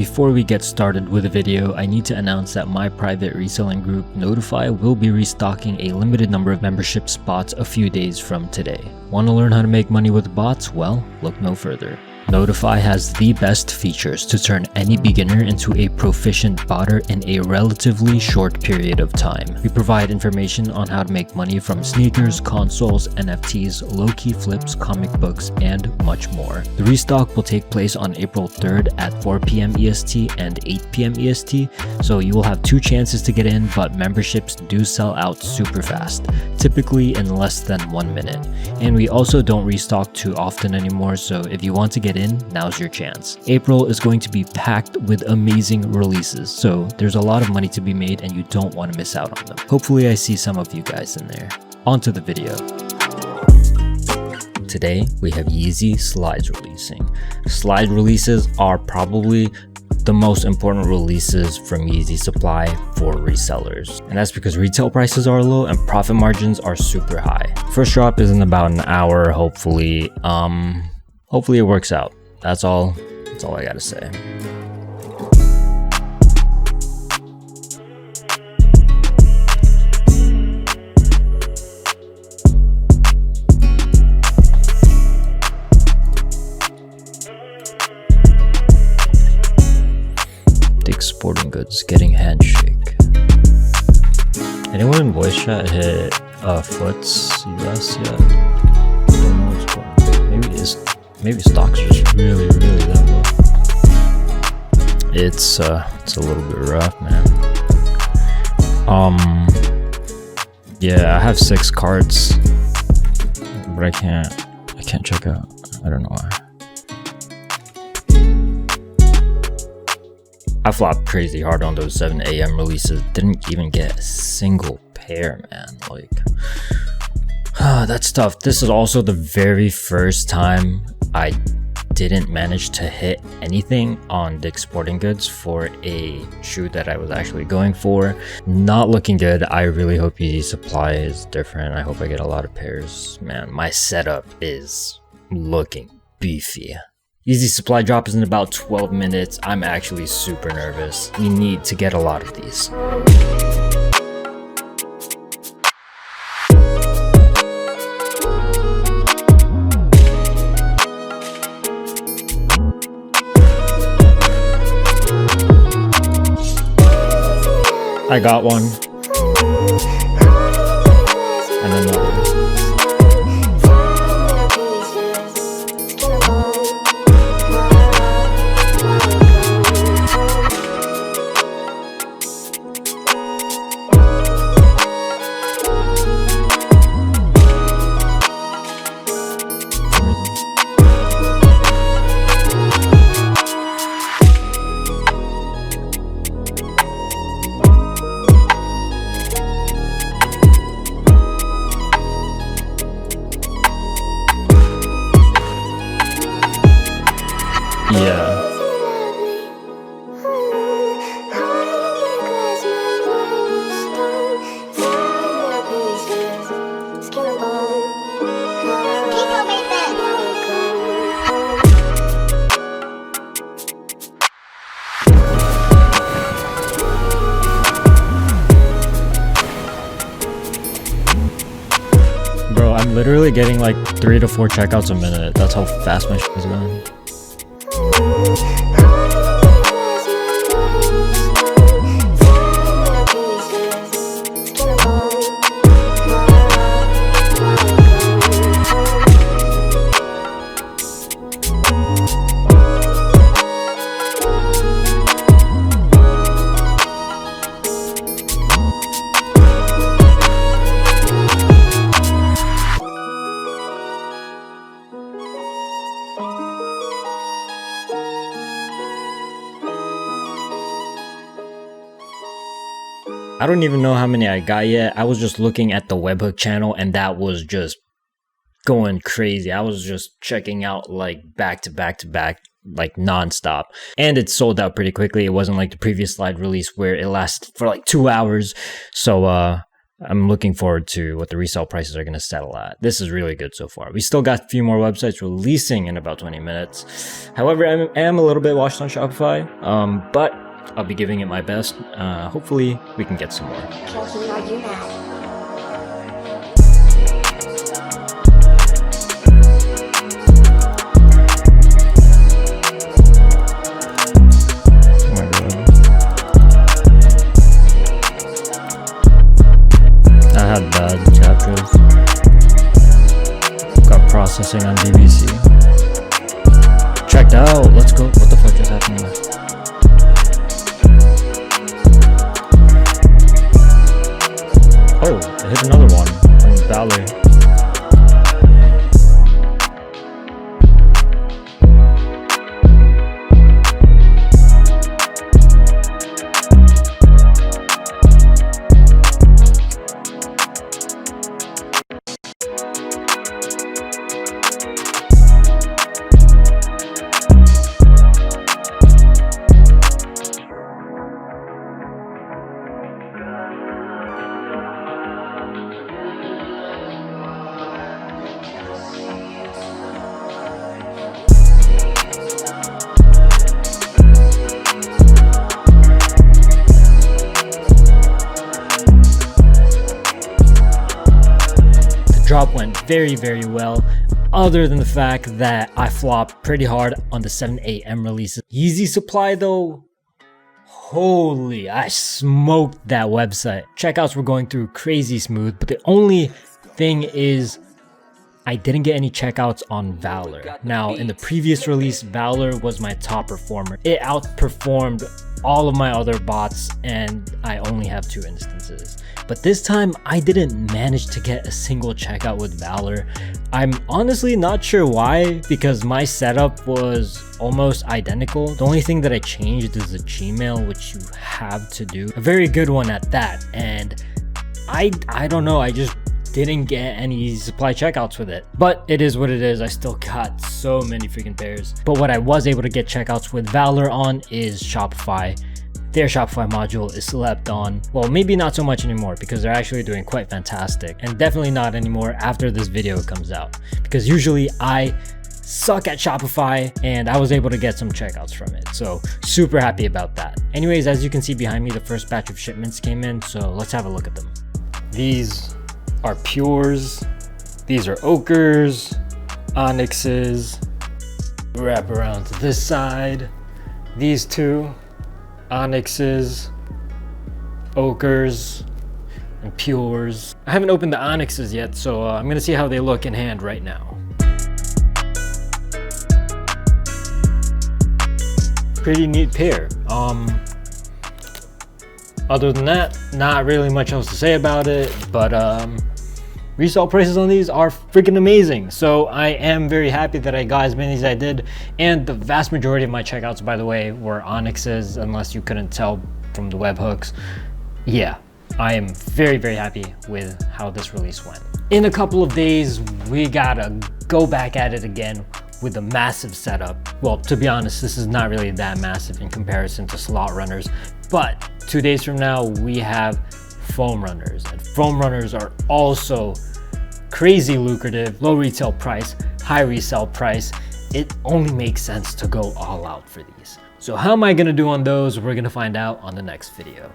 Before we get started with the video, I need to announce that my private reselling group Notify will be restocking a limited number of membership spots a few days from today. Want to learn how to make money with bots? Well, look no further. Notify has the best features to turn any beginner into a proficient botter in a relatively short period of time. We provide information on how to make money from sneakers, consoles, NFTs, low-key flips, comic books, and much more. The restock will take place on April 3rd at 4 p.m. EST and 8 p.m. EST, so you will have 2 chances to get in, but memberships do sell out super fast, typically in less than 1 minute. And we also don't restock too often anymore, so if you want to get in, now's your chance. April is going to be packed with amazing releases, so there's a lot of money to be made and you don't want to miss out on them. Hopefully I see some of you guys in there. On to the video. Today we have Yeezy Slides releasing. Slide releases are probably the most important releases from Yeezy Supply for resellers, and that's because retail prices are low and profit margins are super high. First drop is in about an hour. Hopefully it works out. That's all I gotta say. Dick's Sporting Goods getting handshake. Anyone in voice chat hit Foots US yet? I don't know what's going on. Maybe stocks are just really that low. It's a little bit rough, man. Yeah, I have 6 cards, but I can't check out. I don't know why. I flopped crazy hard on those 7 a.m. releases. Didn't even get a single pair, man. Like, that's tough. This is also the very first time I didn't manage to hit anything on Dick's Sporting Goods for a shoe that I was actually going for. Not looking good. I really hope Yeezy Supply is different. I hope I get a lot of pairs. Man, my setup is looking beefy. Yeezy Supply drop is in about 12 minutes. I'm actually super nervous. We need to get a lot of these. I got one. And another. Yeah. Bro, I'm literally getting like 3 to 4 checkouts a minute. That's how fast my shit is going. I don't even know how many I got yet. I was just looking at the webhook channel and that was just going crazy. I was just checking out like back to back, like nonstop. And it sold out pretty quickly. It wasn't like the previous slide release where it lasted for like 2 hours. So I'm looking forward to what the resale prices are going to settle at. This is really good so far. We still got a few more websites releasing in about 20 minutes. However, I am a little bit watched on Shopify, but I'll be giving it my best. Hopefully, we can get some more. I had bad captures. Got processing on BBC. Checked out. Let's go. What the fuck just happened there? Oh, I hit another one on Valor. Drop went very, very well, other than the fact that I flopped pretty hard on the 7 a.m. releases. Yeezy Supply though, holy, I smoked that website. Checkouts were going through crazy smooth, but the only thing is I didn't get any checkouts on Valor. Now, in the previous release, Valor was my top performer. It outperformed all of my other bots, and I only have 2 instances. But this time, I didn't manage to get a single checkout with Valor. I'm honestly not sure why, because my setup was almost identical. The only thing that I changed is the Gmail, which you have to do. A very good one at that. And I don't know, I just didn't get any supply checkouts with it, but it is what it is. I still got so many freaking pairs. But what I was able to get checkouts with Valor on is Shopify. Their Shopify module is slept on. Well, maybe not so much anymore because they're actually doing quite fantastic, and definitely not anymore after this video comes out, because usually I suck at Shopify and I was able to get some checkouts from it. So super happy about that. Anyways, as you can see behind me, the first batch of shipments came in. So let's have a look at them. These are Pures, these are Ochres, ONYXes. Wrap around to this side. These 2, ONYXes, Ochres, and Pures. I haven't opened the ONYXes yet, so I'm gonna see how they look in hand right now. Pretty neat pair. Other than that, not really much else to say about it, but resale prices on these are freaking amazing. So I am very happy that I got as many as I did. And the vast majority of my checkouts, by the way, were ONYXes, unless you couldn't tell from the webhooks. Yeah, I am very, very happy with how this release went. In a couple of days, we gotta go back at it again with a massive setup. Well, to be honest, this is not really that massive in comparison to slot runners, but 2 days from now, we have foam runners, and foam runners are also crazy lucrative, low retail price, high resale price. It only makes sense to go all out for these. So how am I gonna do on those? We're gonna find out on the next video.